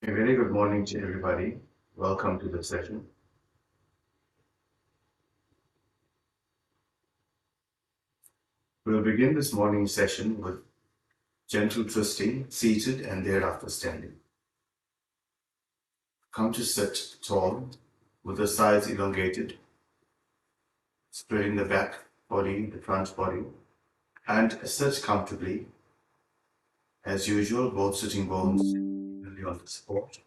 A very good morning to everybody. Welcome to the session. We'll begin this morning's session with gentle twisting, seated and thereafter standing. Come to sit tall with the sides elongated, spreading the back body, the front body, and sit comfortably. As usual, both sitting bones evenly on the support.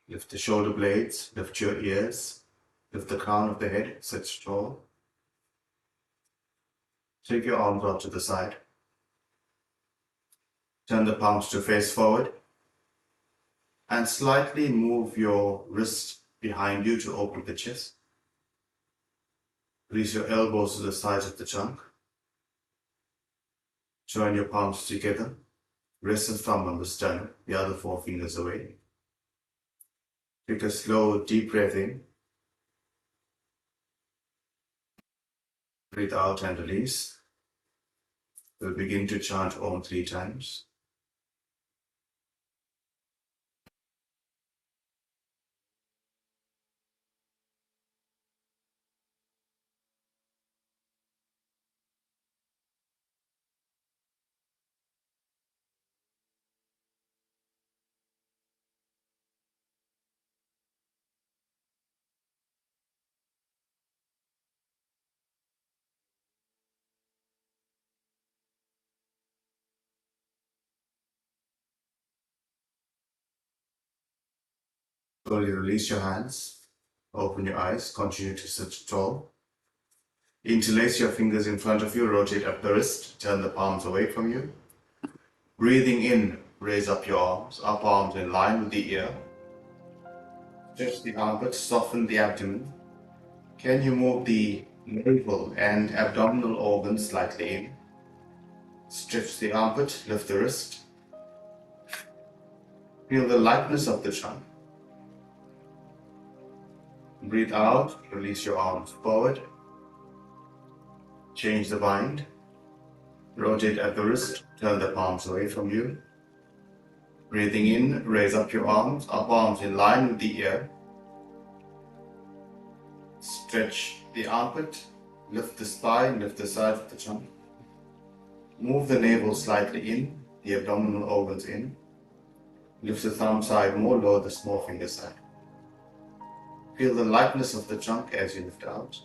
Lift the shoulder blades, lift your ears, lift the crown of the head, sit tall. Take your arms out to the side. Turn the palms to face forward and slightly move your wrist behind you to open the chest. Release your elbows to the sides of the trunk. Join your palms together. Rest and thumb on the sternum, the other four fingers away. Take a slow, deep breath in. Breathe out and release. We'll begin to chant Om 3 times. Slowly release your hands. Open your eyes. Continue to sit tall. Interlace your fingers in front of you. Rotate up the wrist. Turn the palms away from you. Breathing in, raise up your arms. Up arms in line with the ear. Stretch the armpits. Soften the abdomen. Can you move the navel and abdominal organs slightly in? Stretch the armpit. Lift the wrist. Feel the lightness of the trunk. Breathe out, release your arms forward. Change the bind. Rotate at the wrist, turn the palms away from you. Breathing in, raise up your arms, up arms in line with the ear. Stretch the armpit, lift the spine, lift the side of the trunk. Move the navel slightly in, the abdominal organs in. Lift the thumb side more, lower the small finger side. Feel the lightness of the trunk as you lift out.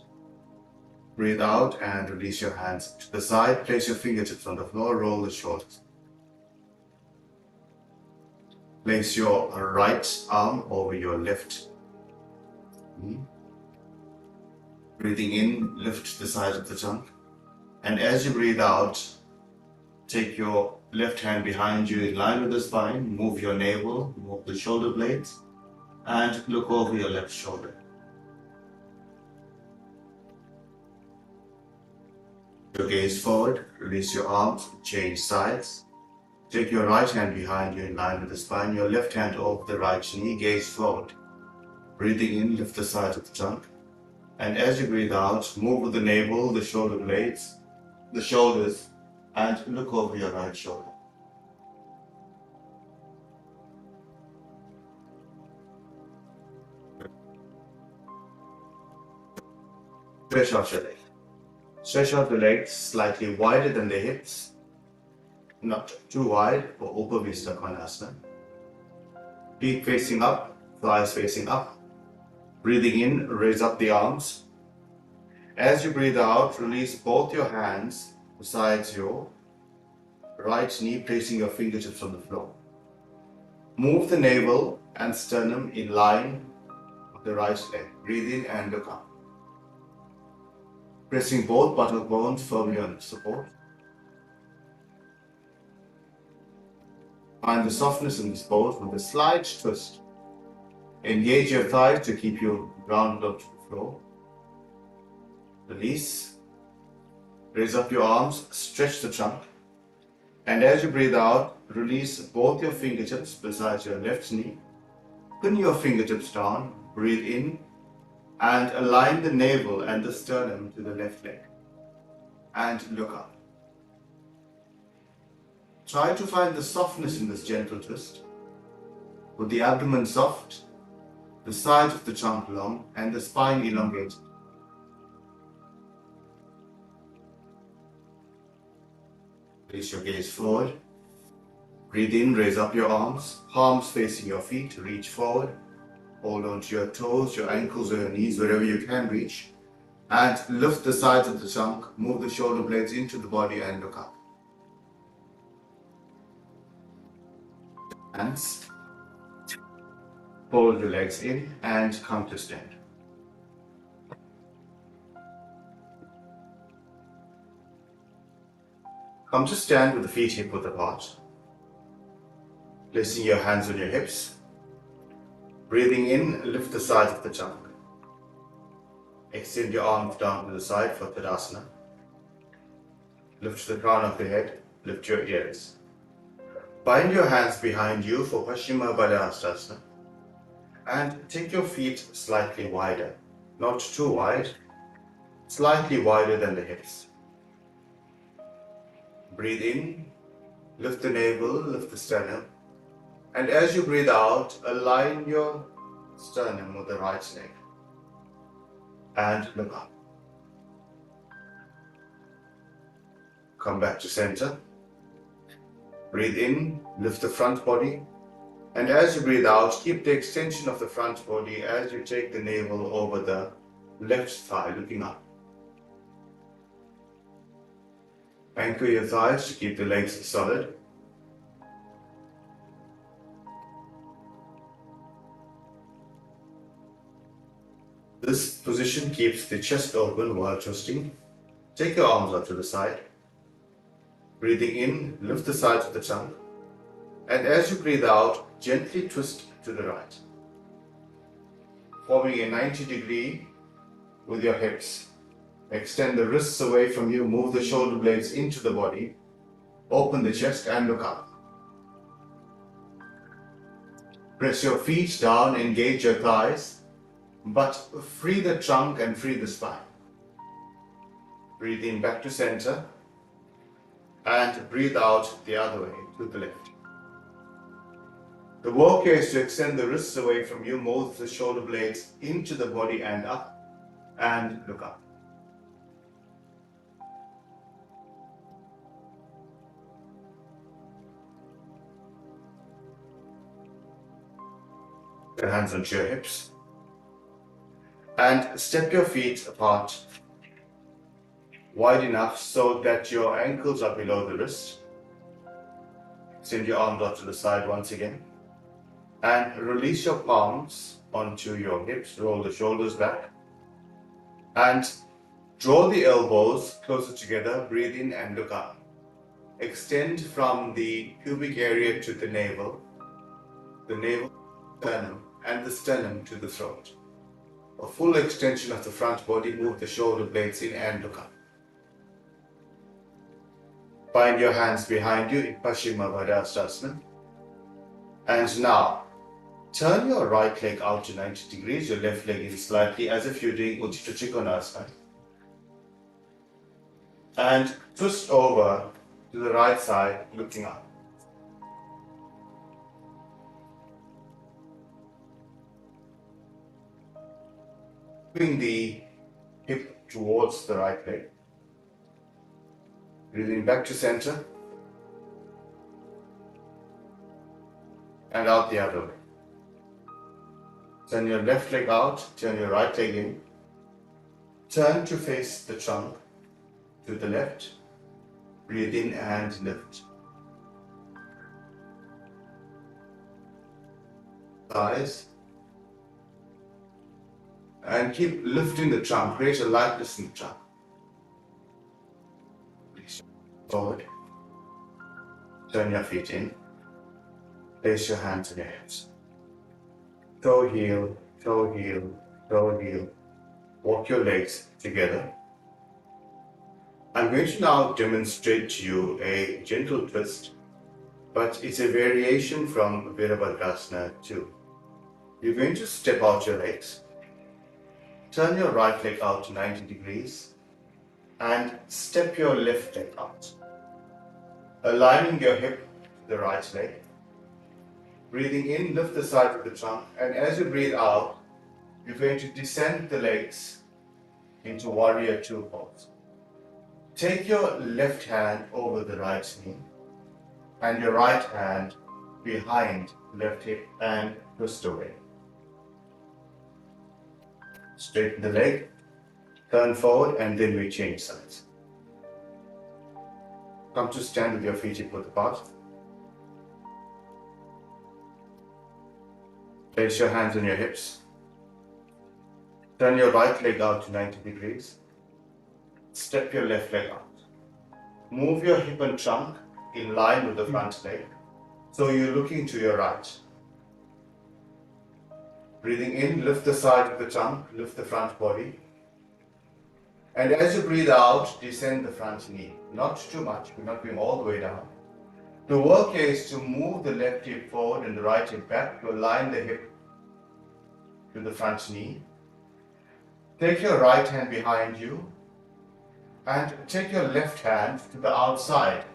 Breathe out and release your hands to the side. Place your fingertips on the floor, roll the shoulders. Place your right arm over your left knee. Breathing in, lift the side of the trunk. And as you breathe out, take your left hand behind you in line with the spine. Move your navel, move the shoulder blades, and look over your left shoulder. Your gaze forward, release your arms, change sides. Take your right hand behind you in line with the spine, your left hand over the right knee, gaze forward. Breathing in, lift the sides of the trunk. And as you breathe out, move with the navel, the shoulder blades, the shoulders, and look over your right shoulder. Stretch out your legs. Stretch out the legs slightly wider than the hips, not too wide for Upavista Konasana. Feet facing up, thighs facing up. Breathing in, raise up the arms. As you breathe out, release both your hands besides your right knee, placing your fingertips on the floor. Move the navel and sternum in line with the right leg. Breathe in and look up. Pressing both buttock bones firmly on support. Find the softness in this pose with a slight twist. Engage your thighs to keep you grounded onto the floor. Release. Raise up your arms, stretch the trunk. And as you breathe out, release both your fingertips beside your left knee. Pin your fingertips down, breathe in, and align the navel and the sternum to the left leg. And look up. Try to find the softness in this gentle twist. with the abdomen soft, the sides of the trunk long, and the spine elongated. Place your gaze forward. Breathe in, raise up your arms, palms facing your feet, reach forward. Hold on to your toes, your ankles or your knees, wherever you can reach. And lift the sides of the trunk, move the shoulder blades into the body and look up. Hands. Fold the legs in and come to stand. Come to stand with the feet hip-width apart. Placing your hands on your hips. Breathing in, lift the sides of the trunk. Extend your arms down to the side for Tadasana. Lift the crown of the head, lift your ears. Bind your hands behind you for Paschimottanasana and take your feet slightly wider, not too wide, slightly wider than the hips. Breathe in, lift the navel, lift the sternum, and as you breathe out, align your sternum with the right leg and look up. Come back to center. Breathe in, lift the front body, and as you breathe out, keep the extension of the front body as you take the navel over the left thigh, looking up. Anchor your thighs to keep the legs solid. This position keeps the chest open while twisting. Take your arms out to the side. Breathing in, lift the sides of the trunk. And as you breathe out, gently twist to the right. Forming a 90-degree with your hips. Extend the wrists away from you, move the shoulder blades into the body. Open the chest and look up. Press your feet down, engage your thighs, but free the trunk and free the spine. Breathe in back to center and breathe out the other way to the left. The work here is to extend the wrists away from you, move the shoulder blades into the body and up, and look up. Your hands onto your hips and step your feet apart wide enough so that your ankles are below the wrist. Extend your arms out to the side once again and release your palms onto your hips. Roll the shoulders back and draw the elbows closer together. Breathe in and look up. Extend from the pubic area to the navel, sternum, and the sternum to the throat. A full extension of the front body. Move the shoulder blades in and look up. Bind your hands behind you in Paschimottanasana. And now, turn your right leg out to 90 degrees, your left leg in slightly, as if you're doing Utthita Trikonasana. And twist over to the right side, looking up. Moving the hip towards the right leg. Breathing back to center. And out the other way. Turn your left leg out, turn your right leg in. Turn to face the trunk to the left. Breathe in and lift. Thighs. And keep lifting the trunk, create a lightness in the trunk. Release forward. Turn your feet in. Place your hands on your hips. Toe heel, toe heel, toe heel. Walk your legs together. I'm going to now demonstrate to you a gentle twist, but it's a variation from Virabhadrasana 2. You're going to step out your legs. Turn your right leg out to 90 degrees and step your left leg out. Aligning your hip to the right leg. Breathing in, lift the side of the trunk, and as you breathe out, you're going to descend the legs into warrior two pose. Take your left hand over the right knee and your right hand behind left hip and twist away. Straighten the leg, turn forward, and then we change sides. Come to stand with your feet hip-width apart. Place your hands on your hips. Turn your right leg out to 90 degrees. Step your left leg out. Move your hip and trunk in line with the front leg, so you're looking to your right. Breathing in, lift the side of the trunk, lift the front body. And as you breathe out, descend the front knee. Not too much, we're not going all the way down. The work here is to move the left hip forward and the right hip back to align the hip to the front knee. Take your right hand behind you and take your left hand to the outside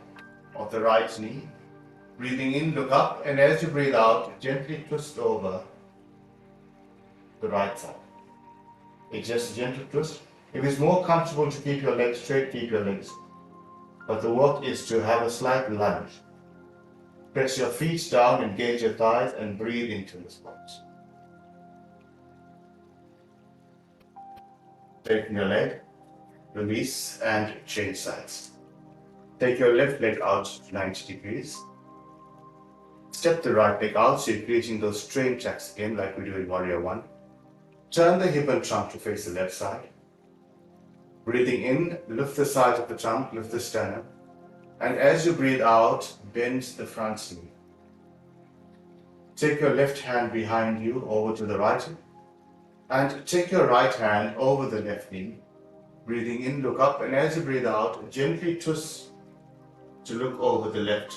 of the right knee. Breathing in, look up, and as you breathe out, gently twist over the right side. It's just a gentle twist. If it's more comfortable to keep your legs straight, keep your legs. But the work is to have a slight lunge. Press your feet down, engage your thighs, and breathe into the spot. Straighten your leg, release, and change sides. Take your left leg out to 90 degrees. Step the right leg out so you're creating those train tracks again like we do in Warrior 1. Turn the hip and trunk to face the left side. Breathing in, lift the sides of the trunk, lift the sternum. And as you breathe out, bend the front knee. Take your left hand behind you over to the right hip. And take your right hand over the left knee. Breathing in, look up, and as you breathe out, gently twist to look over the left.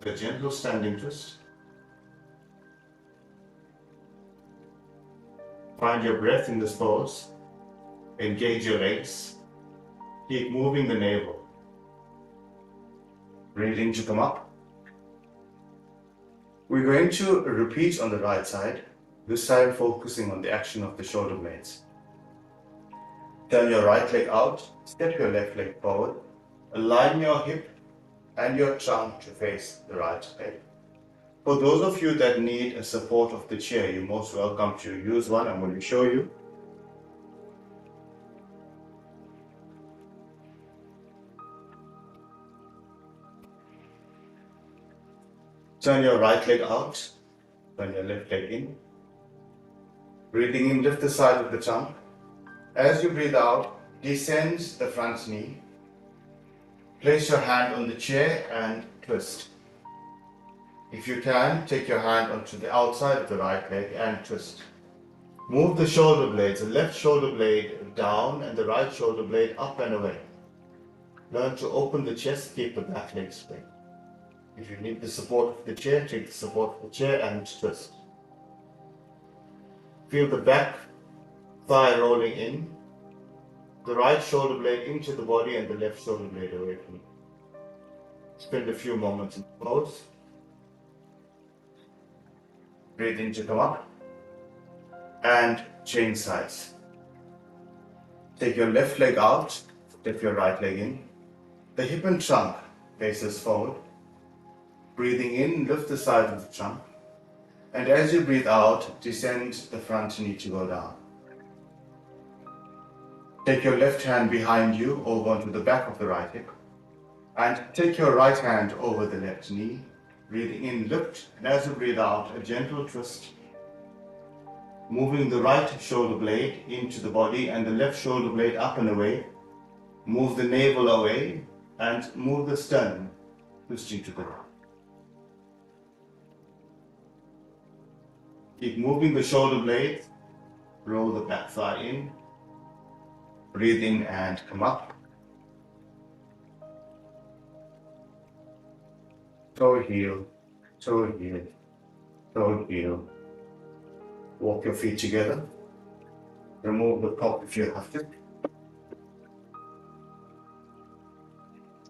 A gentle standing twist. Find your breath in this pose. Engage your legs. Keep moving the navel. Breathing to come up. We're going to repeat on the right side, this time focusing on the action of the shoulder blades. Turn your right leg out, step your left leg forward, align your hip and your trunk to face the right leg. For those of you that need a support of the chair, you're most welcome to use one. I'm going to show you. Turn your right leg out, turn your left leg in. Breathing in, lift the side of the trunk. As you breathe out, descend the front knee. Place your hand on the chair and twist. If you can, take your hand onto the outside of the right leg and twist. Move the shoulder blades, the left shoulder blade down and the right shoulder blade up and away. Learn to open the chest, keep the back leg straight. If you need the support of the chair, take the support of the chair and twist. Feel the back thigh rolling in, the right shoulder blade into the body and the left shoulder blade away from you. Spend a few moments in pose. Breathe in to come up and change sides. Take your left leg out, step your right leg in. The hip and trunk faces forward. Breathing in, lift the side of the trunk. And as you breathe out, descend the front knee to go down. Take your left hand behind you over onto the back of the right hip. And take your right hand over the left knee. Breathing in, lift, and as you breathe out, a gentle twist. Moving the right shoulder blade into the body and the left shoulder blade up and away. Move the navel away and move the sternum, twisting to the right. Keep moving the shoulder blade, roll the back thigh in, breathe in and come up. Toe heel, toe heel, toe heel. Walk your feet together. Remove the top if you have to.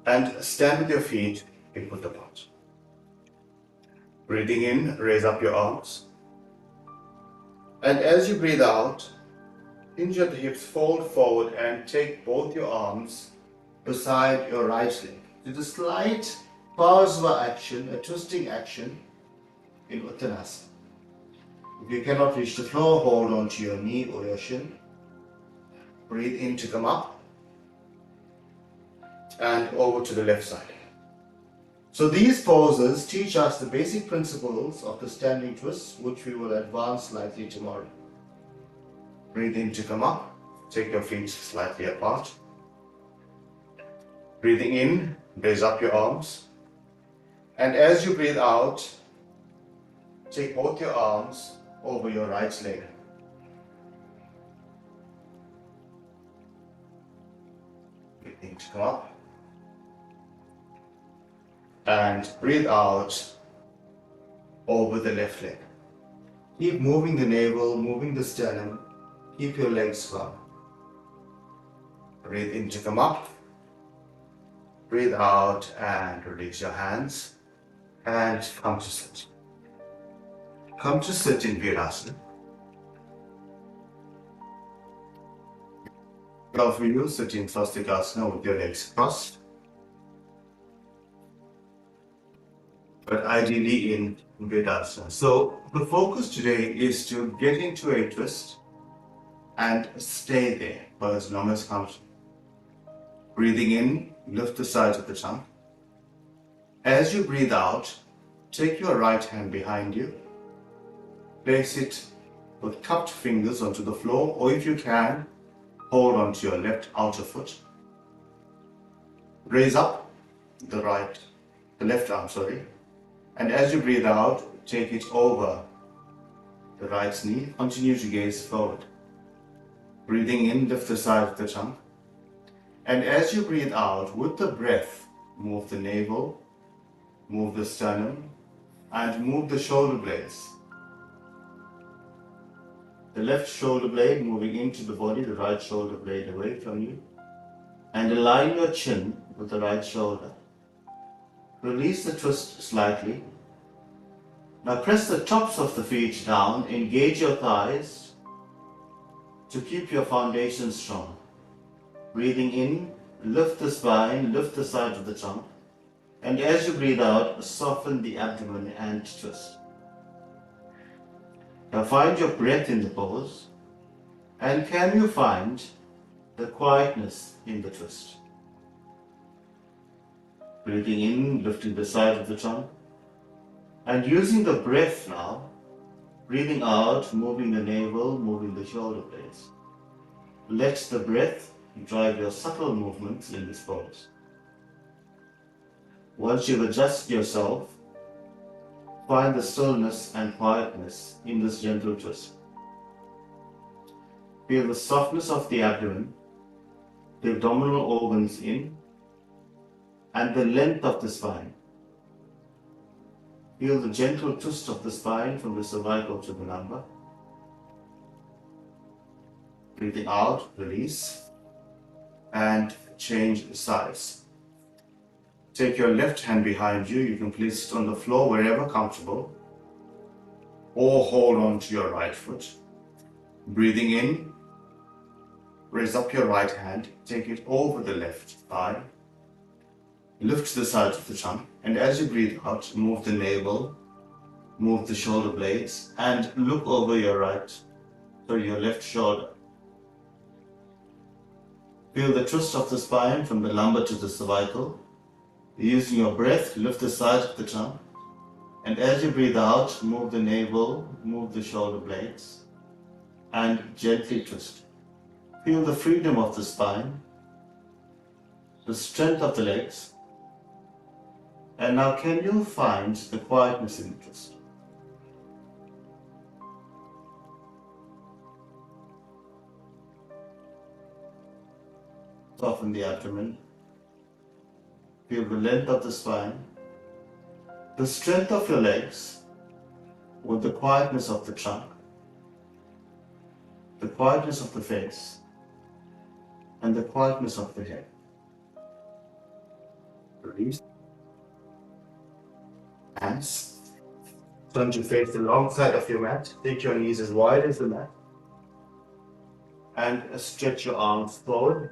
And stand with your feet hip width apart. Breathing in, raise up your arms. And as you breathe out, hinge at the hips, fold forward and take both your arms beside your right leg. Do a slight Parsva action, a twisting action in Uttanasana. If you cannot reach the floor, hold on to your knee or your shin. Breathe in to come up and over to the left side. So these poses teach us the basic principles of the standing twist, which we will advance slightly tomorrow. Breathe in to come up, take your feet slightly apart. Breathing in, raise up your arms. And as you breathe out, take both your arms over your right leg. Breathe in to come up. And breathe out over the left leg. Keep moving the navel, moving the sternum. Keep your legs firm. Breathe in to come up. Breathe out and release your hands. And come to sit. Come to sit in Virasana. Now for you, sit in Swastikasana with your legs crossed. But ideally in Vedasana. So the focus today is to get into a twist and stay there for as long as comfortable. Breathing in, lift the sides of the tongue. As you breathe out, take your right hand behind you. Place it with cupped fingers onto the floor, or if you can, hold onto your left outer foot. Raise up the left arm, and as you breathe out, take it over the right knee. Continue to gaze forward. Breathing in, lift the side of the tongue. And as you breathe out, with the breath, move the navel, move the sternum, and move the shoulder blades. The left shoulder blade moving into the body, the right shoulder blade away from you. And align your chin with the right shoulder. Release the twist slightly. Now press the tops of the feet down, engage your thighs to keep your foundation strong. Breathing in, lift the spine, lift the side of the tongue. And as you breathe out, soften the abdomen and twist. Now find your breath in the pose. And can you find the quietness in the twist? Breathing in, lifting the side of the tongue. And using the breath now, breathing out, moving the navel, moving the shoulder blades. Let the breath drive your subtle movements in this pose. Once you've adjusted yourself, find the stillness and quietness in this gentle twist. Feel the softness of the abdomen, the abdominal organs in, and the length of the spine. Feel the gentle twist of the spine from the cervical to the lumbar. Breathing out, release, and change sides. Take your left hand behind you. You can place it on the floor wherever comfortable, or hold on to your right foot. Breathing in, raise up your right hand, take it over the left thigh. Lift the sides of the tongue, and as you breathe out, move the navel, move the shoulder blades, and look over your left shoulder. Feel the twist of the spine from the lumbar to the cervical. Using your breath, lift the sides of the tongue, and as you breathe out, move the navel, move the shoulder blades, and gently twist. Feel the freedom of the spine, the strength of the legs. And now can you find the quietness in the twist? Soften the abdomen. Feel the length of the spine, the strength of your legs with the quietness of the trunk, the quietness of the face, and the quietness of the head. Release hands. Turn to face the long side of your mat. Take your knees as wide as the mat. And stretch your arms forward.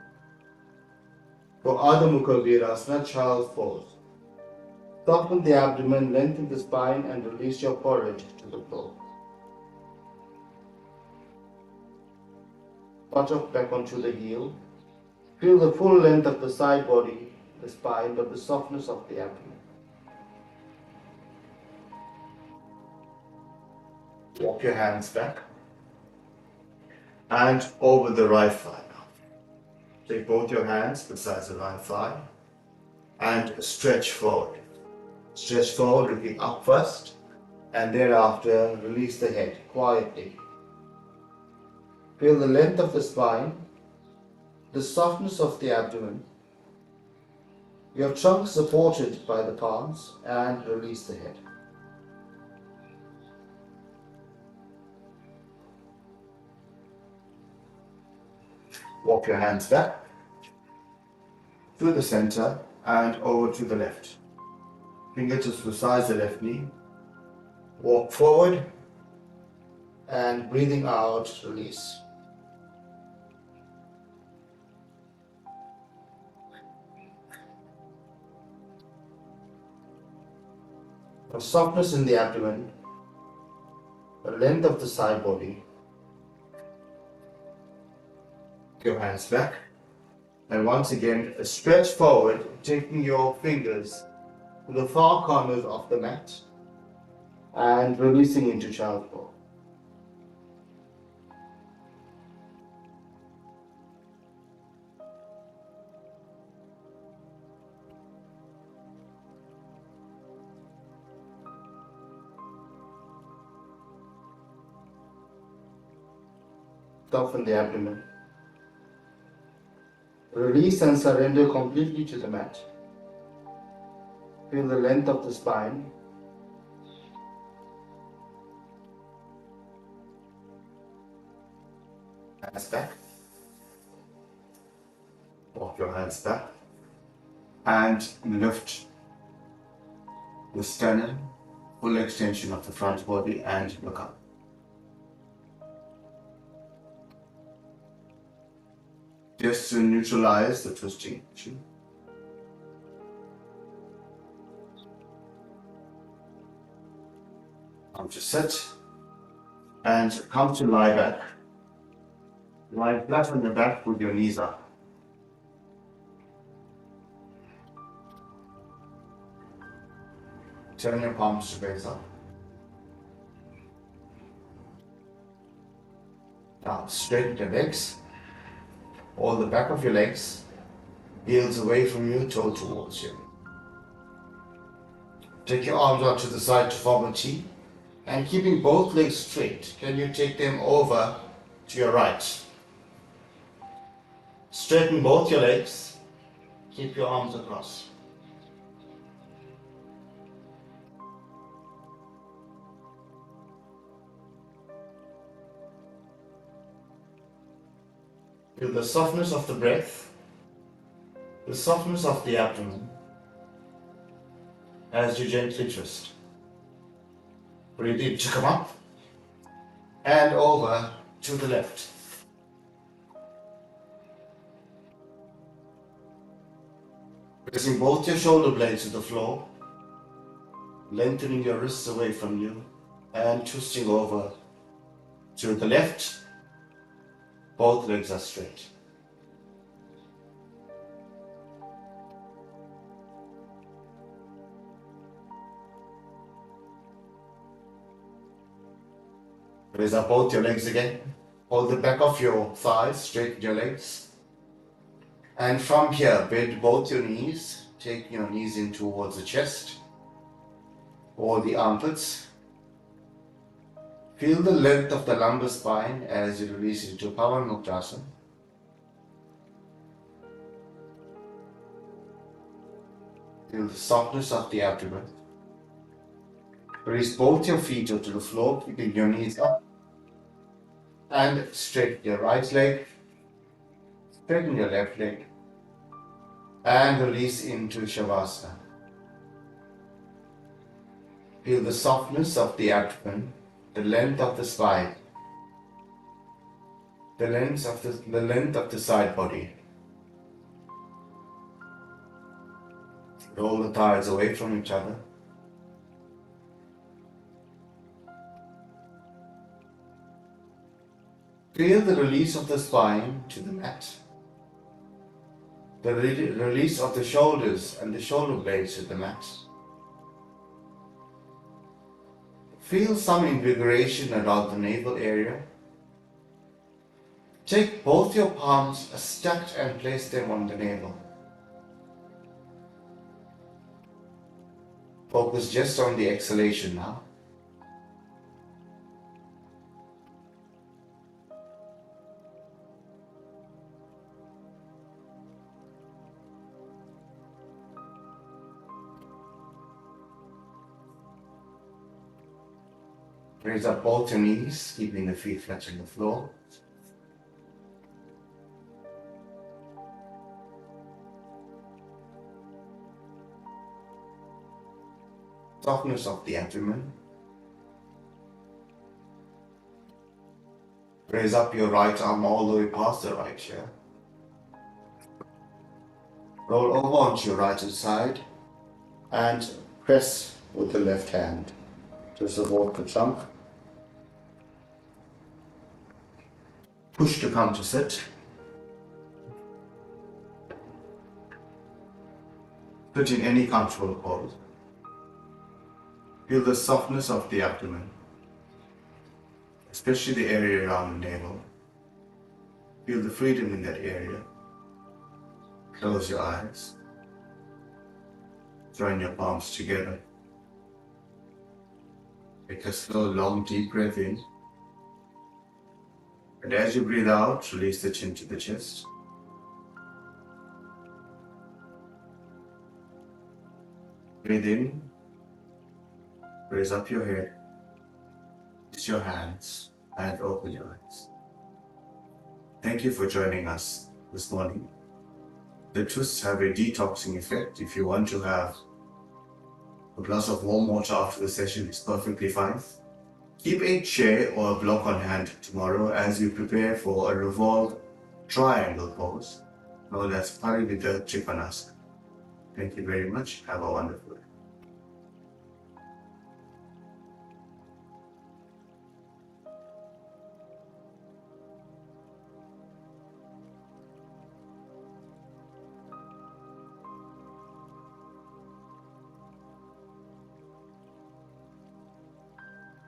For Ardha Mukha Virasana, child's pose. Soften the abdomen, lengthen the spine, and release your forehead to the floor. Buttock back onto the heel. Feel the full length of the side body, the spine, but the softness of the abdomen. Walk your hands back and over the right thigh now. Take both your hands beside the right thigh and stretch forward. Stretch forward, looking up first, and thereafter release the head quietly. Feel the length of the spine, the softness of the abdomen, your trunk supported by the palms, and release the head. Walk your hands back to the center and over to the left. Fingertips beside the left knee. Walk forward and breathing out, release. A softness in the abdomen, the length of the side body. Your hands back. And once again, stretch forward, taking your fingers to the far corners of the mat and releasing into child's pose. Soften the abdomen. Release and surrender completely to the mat. Feel the length of the spine. Hands back. Walk your hands back. And lift the sternum, full extension of the front body, and look up. Just to neutralize the twisting issue. Come to sit and come to lie back. Lie flat on your back with your knees up. Turn your palms to face up. Now straighten your legs. Hold the back of your legs, heels away from you, toe towards you. Take your arms out to the side to form a T, and keeping both legs straight, can you take them over to your right? Straighten both your legs, keep your arms across. Feel the softness of the breath, the softness of the abdomen as you gently twist. Breathe in to come up and over to the left. Pressing both your shoulder blades to the floor, lengthening your wrists away from you and twisting over to the left. Both legs are straight. Raise up both your legs again. Hold the back of your thighs, straighten your legs. And from here, bend both your knees, taking your knees in towards the chest or the armpits. Feel the length of the lumbar spine as you release into Pavan Muktasana. Feel the softness of the abdomen. Release both your feet onto the floor, keeping your knees up. And straighten your right leg, straighten your left leg, and release into Shavasana. Feel the softness of the abdomen, the length of the spine, the length of the side body. Roll the thighs away from each other. Feel the release of the spine to the mat. The release of the shoulders and the shoulder blades to the mat. Feel some invigoration around the navel area. Take both your palms stacked and place them on the navel. Focus just on the exhalation now. Raise up both your knees, keeping the feet flat on the floor. Softness of the abdomen. Raise up your right arm all the way past the right ear. Roll over onto your right side and press with the left hand to support the trunk. Push to come to sit. Sit in any comfortable pose. Feel the softness of the abdomen, especially the area around the navel. Feel the freedom in that area. Close your eyes. Join your palms together. Take a slow, long, deep breath in. And as you breathe out, release the chin to the chest. Breathe in. Raise up your head. Use your hands and open your eyes. Thank you for joining us this morning. The twists have a detoxing effect. If you want to have a glass of warm water after the session, it's perfectly fine. Keep a chair or a block on hand tomorrow as you prepare for a revolved triangle pose known as Parivrtta Trikonasana. Thank you very much. Have a wonderful day.